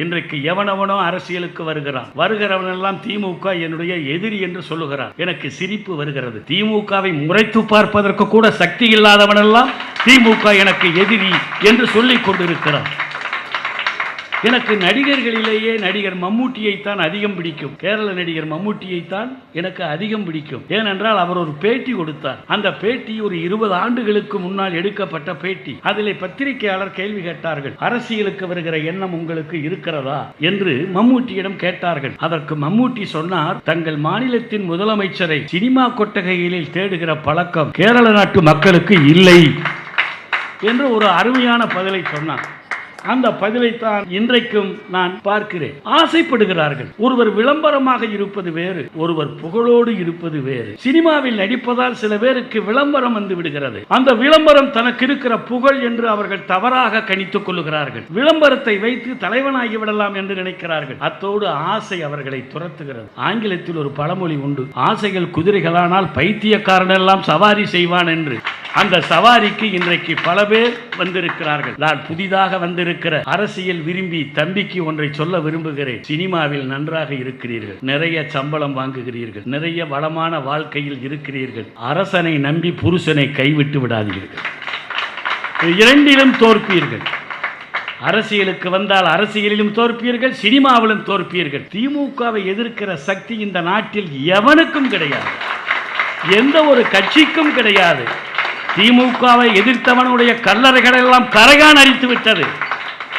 இன்றைக்கு எவனவனோ அரசியலுக்கு வருகிறவனெல்லாம் திமுக என்னுடைய எதிரி என்று சொல்லுகிறார். எனக்கு சிரிப்பு வருகிறது. திமுகவை முறைத்து பார்ப்பதற்கு கூட சக்தி இல்லாதவனெல்லாம் திமுக எனக்கு எதிரி என்று சொல்லிக் கொண்டிருக்கிறார். எனக்கு நடிகர்களிலேயே நடிகர் மம்முட்டியைத்தான் அதிகம் பிடிக்கும். கேரள நடிகர் மம்முட்டியைத்தான் எனக்கு அதிகம் பிடிக்கும். ஏனென்றால் அவர் ஒரு பேட்டி கொடுத்தார். அந்த பேட்டி ஒரு 20 ஆண்டுகளுக்கு முன்னால் எடுக்கப்பட்ட பேட்டி. அதிலே பத்திரிகையாளர் கேள்வி கேட்டார்கள், அரசியலுக்கு வருகிற எண்ணம் உங்களுக்கு இருக்கிறதா என்று மம்முட்டியிடம் கேட்டார்கள். அதற்கு மம்முட்டி சொன்னார், தங்கள் மாநிலத்தின் முதலமைச்சரை சினிமா கொட்டகைகளில் தேடுகிற பழக்கம் கேரள நாட்டு மக்களுக்கு இல்லை என்று ஒரு அருமையான பதிலை சொன்னார். அந்த பதிலைத்தான் இன்றைக்கும் நான் பார்க்கிறேன். ஆசைப்படுகிறார்கள். ஒருவர் விளம்பரமாக இருப்பது வேறு, ஒருவர் புகழோடு இருப்பது வேறு. சினிமாவில் நடிப்பதால் சில பேருக்கு விளம்பரம் வந்து விடுகிறது. அந்த விளம்பரம் தனக்கு இருக்கிற புகழ் என்று அவர்கள் தவறாக கணித்துக் கொள்ளுகிறார்கள். விளம்பரத்தை வைத்து தலைவனாகி விடலாம் என்று நினைக்கிறார்கள். அத்தோடு ஆசை அவர்களை துரத்துகிறது. ஆங்கிலத்தில் ஒரு பழமொழி உண்டு, ஆசைகள் குதிரைகளானால் பைத்தியக்காரன் எல்லாம் சவாரி செய்வான் என்று. அந்த சவாரிக்கு இன்றைக்கு பல பேர் வந்திருக்கிறார்கள். நான் புதிதாக வந்திருக்கிற அரசியல் விரும்பி தம்பிக்கு ஒன்றை சொல்ல விரும்புகிறேன். சினிமாவில் நன்றாக இருக்கிறீர்கள், நிறைய சம்பளம் வாங்குகிறீர்கள், நிறைய வளமான வாழ்க்கையில் இருக்கிறீர்கள். அரசனை நம்பி புருஷனை கைவிட்டு விடாதீர்கள். இரண்டிலும் தோற்பீர்கள். அரசியலுக்கு வந்தால் அரசியலிலும் தோற்பீர்கள், சினிமாவிலும் தோற்பீர்கள். திமுகவை எதிர்க்கிற சக்தி இந்த நாட்டில் எவனுக்கும் கிடையாது, எந்த ஒரு கட்சிக்கும் கிடையாது. திமுகவை எதிர்த்தவனுடைய கல்லறைகள் எல்லாம் கரையான் அரித்து விட்டது.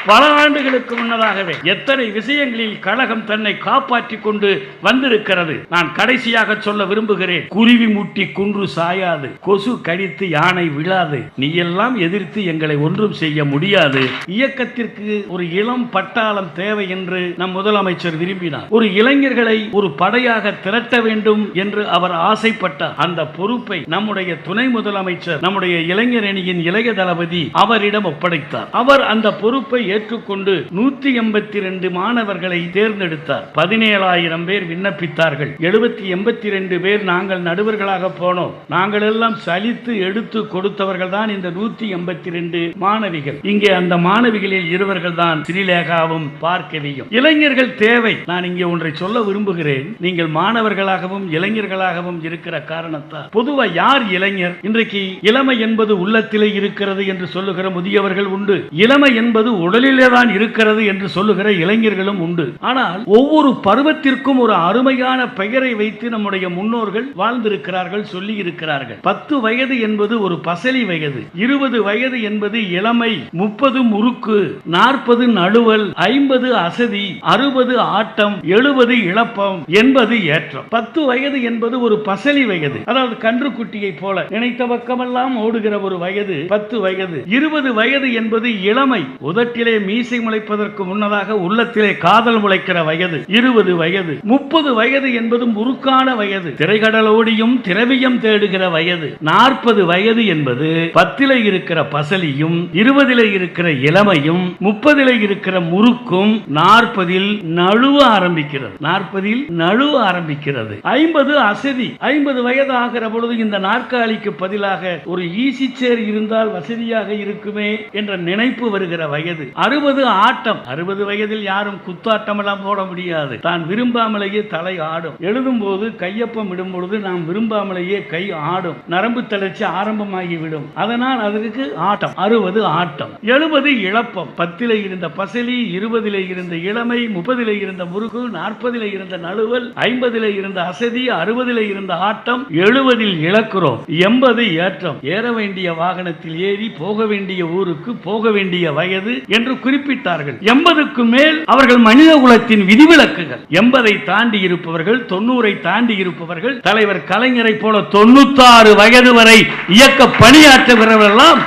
பல ஆண்டுகளுக்கு முன்னதாகவே எத்தனை விஷயங்களில் கழகம் தன்னை காப்பாற்றிக் கொண்டு வந்திருக்கிறது. நான் கடைசியாக சொல்ல விரும்புகிறேன், குருவி முட்டி குன்று சாயாது, கொசு கடித்து யானை விழாது. நீ எல்லாம் எதிர்த்து எங்களை ஒன்றும் செய்ய முடியாது. இயக்கத்திற்கு ஒரு இளம் பட்டாளம் தேவை என்று நம் முதலமைச்சர் விரும்பினார். ஒரு இளைஞர்களை ஒரு படையாக திரட்ட வேண்டும் என்று அவர் ஆசைப்பட்டார். அந்த பொறுப்பை நம்முடைய துணை முதலமைச்சர், நம்முடைய இளைஞர் அணியின் இளைய தளபதி அவரிடம் ஒப்படைத்தார். அவர் அந்த பொறுப்பை ஏற்றுக்கொண்டு 182 மாணவர்களை தேர்ந்தெடுத்தார். 17,000 பேர் விண்ணப்பித்தார்கள். 782 பேர் நாங்கள் நடுவர்களாக போனோம். நாங்கள் எல்லாம் சலித்து எடுத்து கொடுத்தவர்கள் தான் இந்த 182 மாணவிகள். இங்கே அந்த மாணவிகளில் இருவர்கள் தான் ஸ்ரீலேகாவும் பார்க்கவியும். இளைஞர்கள் தேவை. நான் இங்கே ஒன்றை சொல்ல விரும்புகிறேன். நீங்கள் மாணவர்களாகவும் இளைஞர்களாகவும் இருக்கிற காரணத்தால் பொதுவாக யார் இளைஞர்? இன்றைக்கு இளமை என்பது உள்ளத்திலே இருக்கிறது என்று சொல்லுகிற முதியவர்கள் உண்டு. இளமை என்பது உடலிலே தான் இருக்கிறது என்று சொல்லுகிற இளைஞர்களும் உண்டு. ஆனால் ஒவ்வொரு பருவத்திற்கும் ஒரு அருமையான பெயரை வைத்து நம்முடைய முன்னோர்கள் வாழ்ந்திருக்கிறார்கள், சொல்லி இருக்கிறார்கள். 10 வயது என்பது ஒரு பசலி வயது, 20 வயது என்பது இளமை, 30 முறுக்கு, 40 நழுவல், 50 அசதி, 60 ஆட்டம், 70 இளப்பம், 80 ஏற்றம். 10 வயது என்பது ஒரு பசலி வயது, அதாவது கன்றுக்குட்டியை போல நினைத்த பக்கமெல்லாம் ஓடுகிற ஒரு வயது 10 வயது. 20 வயது என்பது இளமை, உதட்டிலே மீசை முளைப்பதற்கு முன்னதாக உள்ளத்திலே காதல் முளைக்கிற வயது 20 வயது. 30 வயது என்பது முறுக்கான வயது, திரைக்கடலோடியும் திரவியம் தேடுகிற வயது. 40 வயது என்பது 10 இருக்கிற பசலியும், 20 இருக்கிற இளமையும், 30 இருக்கிற முறுக்கும், 40 நழுவ ஆரம்பிக்கிறது. 40 நழுவ ஆரம்பிக்கிறது. 50 அசதி. 50 வயது ஆகிற பொழுது இந்த நாற்காலிக்கு பதிலாக ஒரு ஈசி சேர் இருந்தால் வசதியாக இருக்குமே என்ற நினைப்பு வருகிற வயது. 60 ஆட்டம். 60 வயதில் யாரும் குத்தாட்டம் எல்லாம் போட முடியாது. தான் விரும்பாமலேயே தலை ஆடும். எழுதும் போது கையப்பம் இடும் பொழுது நாம் விரும்பாமலேயே கை ஆடும். நரம்பு தளர்ச்சி ஆரம்பமாகிவிடும். அதனால் அதற்கு ஆட்டம். 60 ஆட்டம். 70 இழப்பம். 10 இருந்த பசலி, 20 இருந்த இளமை, 30 இருந்த முறுக்கு, 40 இருந்த நழுவல், 50 இருந்த அசதி, 60 இருந்த ஆட்டம், 70 இழக்கிறோம். 80 ஏற்றம். ஏற வேண்டிய வாகனத்தில் ஏறி போக வேண்டிய ஊருக்கு போக வேண்டிய வயது என்று குறிப்பிட்டார்கள். 80க்கு மேல் அவர்கள் மனித குலத்தின் விதிவிலக்குகள். 80 தாண்டி இருப்பவர்கள், 90 தாண்டி இருப்பவர்கள், தலைவர் கலைஞரை போல 96 வயது வரை இயக்க பணியாற்றுகிறவர்களெல்லாம்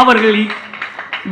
அவர்கள்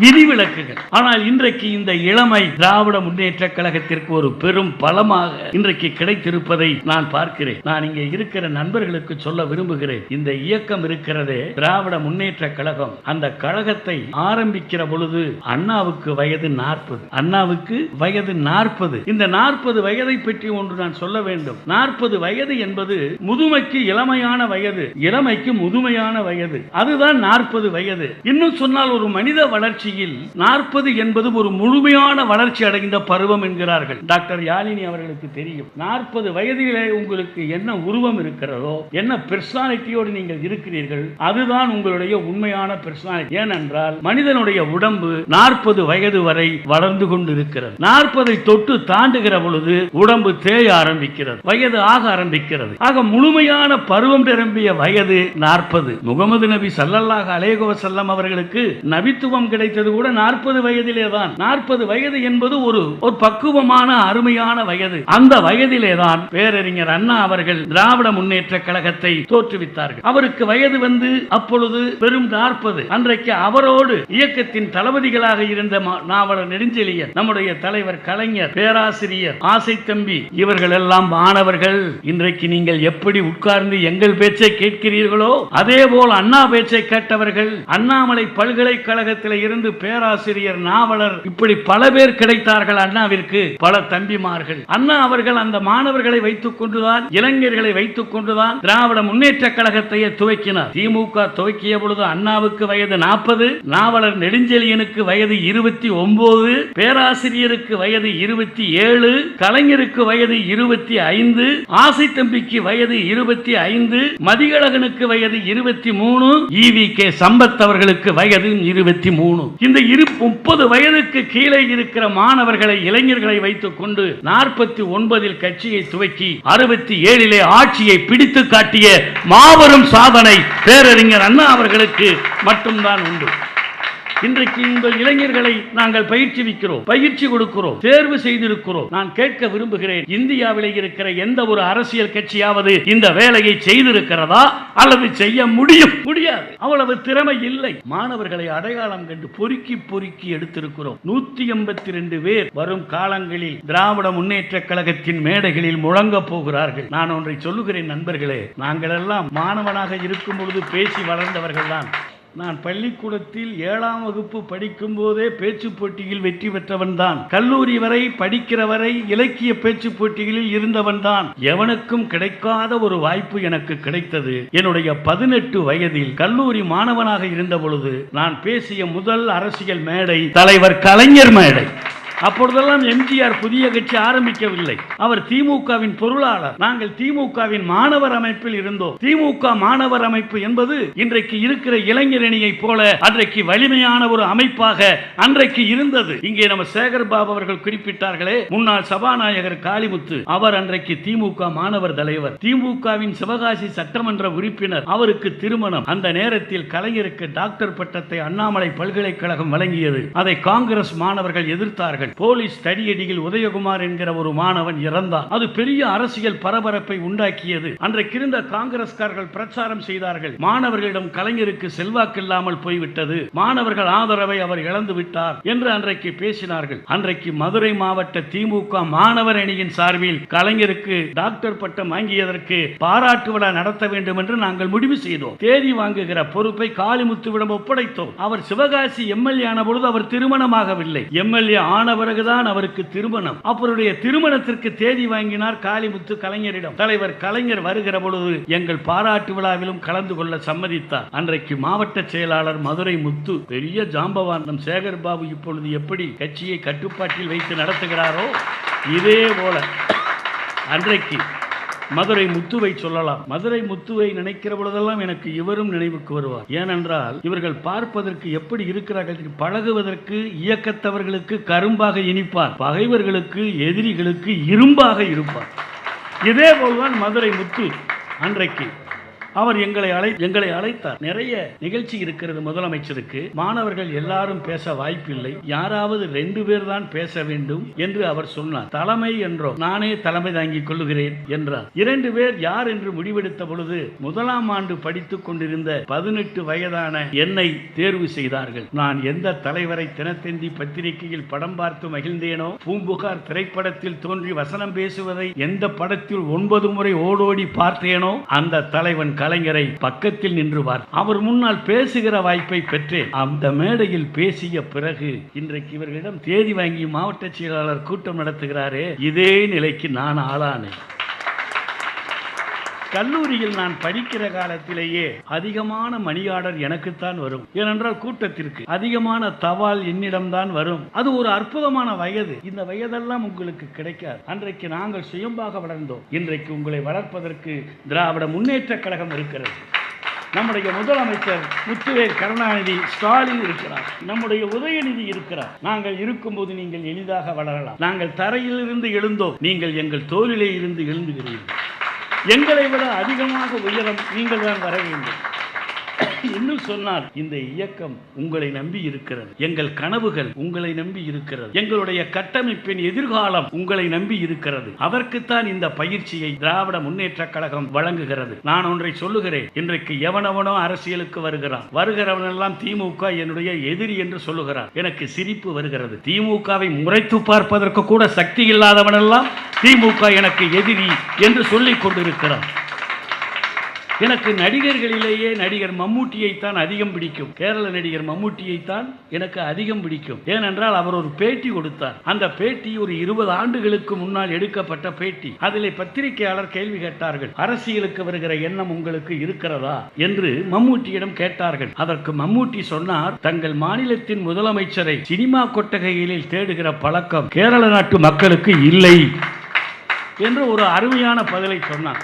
விதிவிலக்குகள். ஆனால் இன்றைக்கு இந்த இளமை திராவிட முன்னேற்ற கழகத்திற்கு ஒரு பெரும் பலமாக இன்றைக்கு கிடைத்திருப்பதை நான் பார்க்கிறேன். நான் இங்கே இருக்கிற நண்பர்களுக்கு சொல்ல விரும்புகிறேன், இந்த இயக்கம் இருக்கிறதே திராவிட முன்னேற்ற கழகம், அந்த கழகத்தை ஆரம்பிக்கிற பொழுது அண்ணாவுக்கு வயது 40. அண்ணாவுக்கு வயது 40. இந்த 40 வயதை பற்றி ஒன்று நான் சொல்ல வேண்டும். 40 வயது என்பது முதுமைக்கு இளமையான வயது, இளமைக்கு முதுமையான வயது. அதுதான் 40 வயது. இன்னும் சொன்னால் ஒரு மனித வளர்ச்சி வளர்ச்சியில் 40 என்பது ஒரு முழுமையான வளர்ச்சி அடைந்த பருவம் என்கிறார்கள். டாக்டர் யாழினி அவர்களுக்கு தெரியும். 40 வயதிலே உங்களுக்கு என்ன உருவம் இருக்கிறதோ, என்ன பெர்சனாலிட்டியோடு நீங்கள் இருக்கிறீர்கள், அதுதான் உங்களுடைய உண்மையான பெர்சனாலிட்டி. ஏனென்றால் மனிதனுடைய உடம்பு 40 வயது வரை வளர்ந்து கொண்டு இருக்கிறது. 40 தொட்டு தாண்டுகிற பொழுது உடம்பு தேய ஆரம்பிக்கிறது, வயது ஆக ஆரம்பிக்கிறது. ஆக முழுமையான பருவம் நிரம்பிய வயது 40. முகமது நபி ஸல்லல்லாஹு அலைஹி வஸல்லம் அவர்களுக்கு நபித்துவம் கிடைத்தது கூட 40 வயதிலே தான். 40 வயது என்பது ஒரு பக்குவமான அருமையான வயது. அந்த வயதிலே தான் பேரறிஞர் அண்ணா அவர்கள் திராவிட முன்னேற்ற கழகத்தை தோற்றுவித்தார்கள். அவருக்கு வயது வந்து அப்பொழுது வெறும் 40. அன்றைக்கு அவரோடு இயக்கத்தின் தளபதிகளாக இருந்த நாவலர் நெடுஞ்செழியன், நம்முடைய தலைவர் கலைஞர், பேராசிரியர் ஆசை தம்பி, இவர்கள் எல்லாம் மாணவர்கள். இன்றைக்கு நீங்கள் எப்படி உட்கார்ந்து எங்கள் பேச்சை கேட்கிறீர்களோ அதே போல் அண்ணா பேச்சை கேட்டவர்கள். அண்ணாமலை பல்கலைக்கழகத்தில் இருந்து பேராசிரியர், நாவலர், இப்படி பல பேர் கிடைத்தார்கள் அண்ணாவிற்கு, பல தம்பிமார்கள். அண்ணா அவர்கள் அந்த மாணவர்களை வைத்துக் கொண்டுதான், இளைஞர்களை வைத்துக் கொண்டுதான் திராவிட முன்னேற்ற கழகத்தையே துவக்கினார். திமுக துவக்கிய பொழுது அண்ணாவுக்கு வயது 40, நாவலர் நெடுஞ்செழியனுக்கு வயது 29, பேராசிரியருக்கு வயது 27, கலைஞருக்கு வயது 25, ஆசை தம்பிக்கு வயது 25, மதியழகனுக்கு வயது 23, ஈவி.கே. சம்பத் அவர்களுக்கு வயது 23. இந்த 30 வயதுக்கு கீழே இருக்கிற மாணவர்களை, இளைஞர்களை வைத்துக் கொண்டு 49 கட்சியை துவக்கி 67 ஆட்சியை பிடித்து காட்டிய மாபெரும் சாதனை பேரறிஞர் அண்ணா அவர்களுக்கு மட்டும்தான் உண்டு. இன்றைக்கு இந்த இளைஞர்களை நாங்கள் பயிற்சிவிக்கிறோம், பயிற்சி கொடுக்கிறோம், தேர்வு செய்திருக்கிறோம். நான் கேட்க விரும்புகிறேன், இந்தியாவிலே இருக்கிற எந்த ஒரு அரசியல் கட்சியாவது இந்த வேலையை செய்திருக்கிறதா அல்லது செய்ய முடியாது. அவ்வளவு திறமை இல்லை. மாணவர்களை அடையாளம் கண்டு பொறுக்கி பொறுக்கி எடுத்திருக்கிறோம். 182 பேர் வரும் காலங்களில் திராவிட முன்னேற்ற கழகத்தின் மேடைகளில் முழங்க போகிறார்கள். நான் ஒன்றை சொல்லுகிறேன் நண்பர்களே, நாங்கள் எல்லாம் மாணவனாக இருக்கும் பொழுது பேசி வளர்ந்தவர்கள் தான். நான் பள்ளிக்கூடத்தில் 7ஆம் வகுப்பு படிக்கும் போதே பேச்சு போட்டியில் வெற்றி பெற்றவன் தான். கல்லூரி வரை படிக்கிற வரை இலக்கிய பேச்சு போட்டிகளில் இருந்தவன் தான். எவனுக்கும் கிடைக்காத ஒரு வாய்ப்பு எனக்கு கிடைத்தது. என்னுடைய 18 வயதில் கல்லூரி மாணவனாக இருந்த பொழுது நான் பேசிய முதல் அரசியல் மேடை தலைவர் கலைஞர் மேடை. அப்பொழுதெல்லாம் எம்ஜிஆர் புதிய கட்சி ஆரம்பிக்கவில்லை. அவர் திமுகவின் பொருளாளர். நாங்கள் திமுகவின் மாணவர் அமைப்பில் இருந்தோம். திமுக மாணவர் அமைப்பு என்பது இன்றைக்கு இருக்கிற இளைஞரணியை போல அன்றைக்கு வலிமையான ஒரு அமைப்பாக அன்றைக்கு இருந்தது. இங்கே நம்ம சேகர் பாபு அவர்கள் குறிப்பிட்டார்களே, முன்னாள் சபாநாயகர் காளிமுத்து, அவர் அன்றைக்கு திமுக மாணவர் தலைவர், திமுகவின் சிவகாசி சட்டமன்ற உறுப்பினர். அவருக்கு திருமணம். அந்த நேரத்தில் கலைஞருக்கு டாக்டர் பட்டத்தை அண்ணாமலை பல்கலைக்கழகம் வழங்கியது. அதை காங்கிரஸ் மாணவர்கள் எதிர்த்தார்கள். போலீஸ் தடியடியில் உதயகுமார் என்கிற ஒரு மாணவன் இறந்தான். அது பெரிய அரசியல் பரபரப்பை உண்டாக்கியது. அன்றைக்கு இருந்த காங்கிரஸ்காரர்கள் பிரச்சாரம் செய்தார்கள், மாணவர்களிடம் கலைஞருக்கு செல்வாக்கு இல்லாமல் போய்விட்டது, மாணவர்கள் ஆதரவை அவர் இழந்து விட்டார் என்று அன்றைக்கு பேசினார்கள். அன்றைக்கு மதுரை மாவட்ட திமுக மாணவர் அணியின் சார்பில் கலைஞருக்கு டாக்டர் பட்டம் வாங்கியதற்கு பாராட்டு விழா நடத்த வேண்டும் என்று நாங்கள் முடிவு செய்தோம். தேதி வாங்குகிற பொறுப்பை காளிமுத்துவிடம் ஒப்படைத்தோம். அவர் சிவகாசி எம்எல்ஏ ஆன பொழுது அவர் திருமணமாகவில்லை. எம்எல்ஏ ஆன பிறகுதான் அவருக்கு திருமணம். அவருடைய திருமணத்திற்கு தேதி வாங்கினார் காளிமுத்து கலைஞரிடம். தலைவர் கலைஞர் வருகிற பொழுது எங்கள் பாராட்டு விழாவிலும் கலந்து கொள்ள சம்மதித்தார். அன்றைக்கு மாவட்ட செயலாளர் மதுரை முத்து, பெரிய ஜாம்பவான். நம் சேகர் பாபு இப்பொழுது எப்படி கட்சியை கட்டுப்பாட்டில் வைத்து நடத்துகிறாரோ இதே போல அன்றைக்கு மதுரை முத்துவை சொல்லலாம். மதுரை முத்துவை நினைக்கிற பொழுதெல்லாம் எனக்கு இவரும் நினைவுக்கு வருவார். ஏனென்றால் இவர்கள் பார்ப்பதற்கு எப்படி இருக்கிறார்கள், பழகுவதற்கு இயக்கத்தவர்களுக்கு கரும்பாக இனிப்பார், பகைவர்களுக்கு எதிரிகளுக்கு இரும்பாக இருப்பார். இதே போல்தான் மதுரை முத்து. அன்றைக்கு அவர் எங்களை அழைத்தார். நிறைய நிகழ்ச்சி இருக்கிறது முதலமைச்சருக்கு. மாணவர்கள் எல்லாரும் பேச வாய்ப்பில்லை, யாராவது 2 பேர் தான் பேச வேண்டும் என்று அவர் சொன்னார். தலைமை என்றோ, நானே தலைமை தாங்கிக் கொள்ளுகிறேன் என்றார். 2 பேர் யார் என்று முடிவெடுத்த பொழுது 1ஆம் ஆண்டு படித்துக் கொண்டிருந்த 18 வயதான என்னை தேர்வு செய்தார்கள். நான் எந்த தலைவரை தினத்தந்தி பத்திரிகையில் படம் பார்த்து மகிழ்ந்தேனோ, பூம்புகார் திரைப்படத்தில் தோன்றி வசனம் பேசுவதை எந்த படத்தில் 9 முறை ஓடோடி பார்த்தேனோ, அந்த தலைவன் கலைஞரை பக்கத்தில் நின்று அவர் முன்னால் பேசுகிற வாய்ப்பை பெற்றேன். அந்த மேடையில் பேசிய பிறகு இன்றைக்கு இவர்களிடம் தேதி வாங்கி மாவட்ட செயலாளர் கூட்டம் நடத்துகிறாரே, இதே நிலைக்கு நான் ஆளானேன். கல்லூரியில் நான் படிக்கிற காலத்திலேயே அதிகமான மணி ஆர்டர் எனக்குத்தான் வரும். ஏனென்றால் கூட்டத்திற்கு அதிகமான தபால் என்னிடம்தான் வரும். அது ஒரு அற்புதமான வயது. இந்த வயதெல்லாம் உங்களுக்கு கிடைக்காது. அன்றைக்கு நாங்கள் சுயம்பாக வளர்ந்தோம். இன்றைக்கு உங்களை வளர்ப்பதற்கு திராவிட முன்னேற்ற கழகம் இருக்கிறது. நம்முடைய முதலமைச்சர் முத்துவேல் கருணாநிதி ஸ்டாலின் இருக்கிறார். நம்முடைய உதயநிதி இருக்கிறார். நாங்கள் இருக்கும்போது நீங்கள் எளிதாக வளரலாம். நாங்கள் தரையில் இருந்து எழுந்தோம். நீங்கள் எங்கள் தோளிலே இருந்து எழுந்துகிறீர்கள். எங்களை விட அதிகமாக உயரம் நீங்கள் தான் வர வேண்டும். இன்னும் சொன்னால் இந்த இயக்கம் உங்களை நம்பி இருக்கிறது. எங்கள் கனவுகள் உங்களை நம்பி இருக்கிறது. எங்களுடைய கட்டமைப்பின் எதிர்காலம் உங்களை நம்பி இருக்கிறது. அதற்குத்தான் இந்த பயிற்சியை திராவிட முன்னேற்ற கழகம் வழங்குகிறது. நான் ஒன்றை சொல்லுகிறேன். இன்றைக்கு எவனவனோ அரசியலுக்கு வருகிறவன் எல்லாம் திமுக என்னுடைய எதிரி என்று சொல்லுகிறார். எனக்கு சிரிப்பு வருகிறது. திமுகவை முறைத்து பார்ப்பதற்கு கூட சக்தி இல்லாதவன் எல்லாம் திமுக எனக்கு எதிரி என்று சொல்லிக் கொண்டிருக்கிறார். எனக்கு நடிகர்களிலேயே நடிகர் மம்மூட்டியைத்தான் அதிகம் பிடிக்கும். கேரள நடிகர் மம்மூட்டியைத்தான் எனக்கு அதிகம் பிடிக்கும். ஏனென்றால் அவர் ஒரு பேட்டி கொடுத்தார். அந்த பேட்டி ஒரு 20 ஆண்டுகளுக்கு முன்னால் எடுக்கப்பட்ட பேட்டி. அதிலே பத்திரிகையாளர் கேள்வி கேட்டார்கள், அரசியலுக்கு வருகிற எண்ணம் உங்களுக்கு இருக்கிறதா என்று மம்மூட்டியிடம் கேட்டார்கள். அதற்கு மம்மூட்டி சொன்னார், தங்கள் மாநிலத்தின் முதலமைச்சரை சினிமா கொட்டகைகளில் தேடுகிற பழக்கம் கேரள நாட்டு மக்களுக்கு இல்லை என்று ஒரு அருமையான பதிலை சொன்னார்.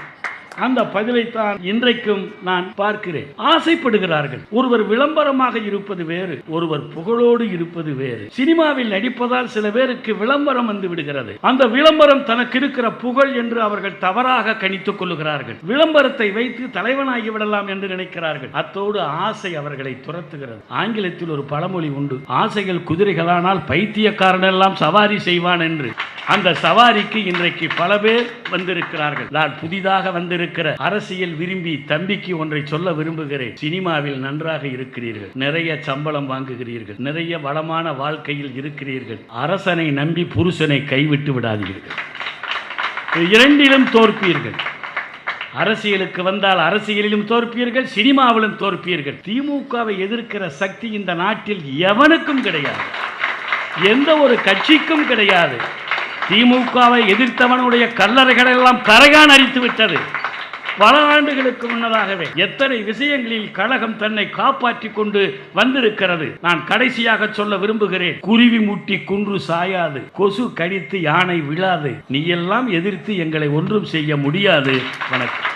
அந்த பதிலைத்தான் இன்றைக்கும் நான் பார்க்கிறேன். ஆசைப்படுகிறார்கள். ஒருவர் விளம்பரமாக இருப்பது வேறு, ஒருவர் புகழோடு இருப்பது வேறு. சினிமாவில் நடிப்பதால் சில பேருக்கு விளம்பரம் வந்து விடுகிறது. அந்த விளம்பரம் தனக்கு இருக்கிற புகழ் என்று அவர்கள் தவறாக கணித்துக் கொள்ளுகிறார்கள். விளம்பரத்தை வைத்து தலைவனாகி விடலாம் என்று நினைக்கிறார்கள். அத்தோடு ஆசை அவர்களை துரத்துகிறது. ஆங்கிலத்தில் ஒரு பழமொழி உண்டு, ஆசைகள் குதிரைகளானால் பைத்தியக்காரன் எல்லாம் சவாரி செய்வான் என்று. அந்த சவாரிக்கு இன்றைக்கு பல பேர் வந்திருக்கிறார்கள். நான் புதிதாக வந்திருக்கிற அரசியல் விரும்பி தம்பிக்கு ஒன்றை சொல்ல விரும்புகிறேன். சினிமாவில் நன்றாக இருக்கிறீர்கள், நிறைய சம்பளம் வாங்குகிறீர்கள், நிறைய வளமான வாழ்க்கையில் இருக்கிறீர்கள். அரசனை நம்பி புருஷனை கைவிட்டு விடாதீர்கள். இரண்டிலும் தோற்பீர்கள். அரசியலுக்கு வந்தால் அரசியலிலும் தோற்பீர்கள், சினிமாவிலும் தோற்பீர்கள். திமுகவை எதிர்க்கிற சக்தி இந்த நாட்டில் எவனுக்கும் கிடையாது, எந்த ஒரு கட்சிக்கும் கிடையாது. திமுகவை எதிர்த்தவனுடைய கல்லறைகள் எல்லாம் கரையான் அரித்து விட்டது. பல ஆண்டுகளுக்கு முன்னதாகவே எத்தனை விஷயங்களில் கழகம் தன்னை காப்பாற்றிக் கொண்டு வந்திருக்கிறது. நான் கடைசியாக சொல்ல விரும்புகிறேன், குருவி முட்டி குன்று சாயாது, கொசு கடித்து யானை விழாது. நீ எல்லாம் எதிர்த்து எங்களை ஒன்றும் செய்ய முடியாது. வணக்கம்.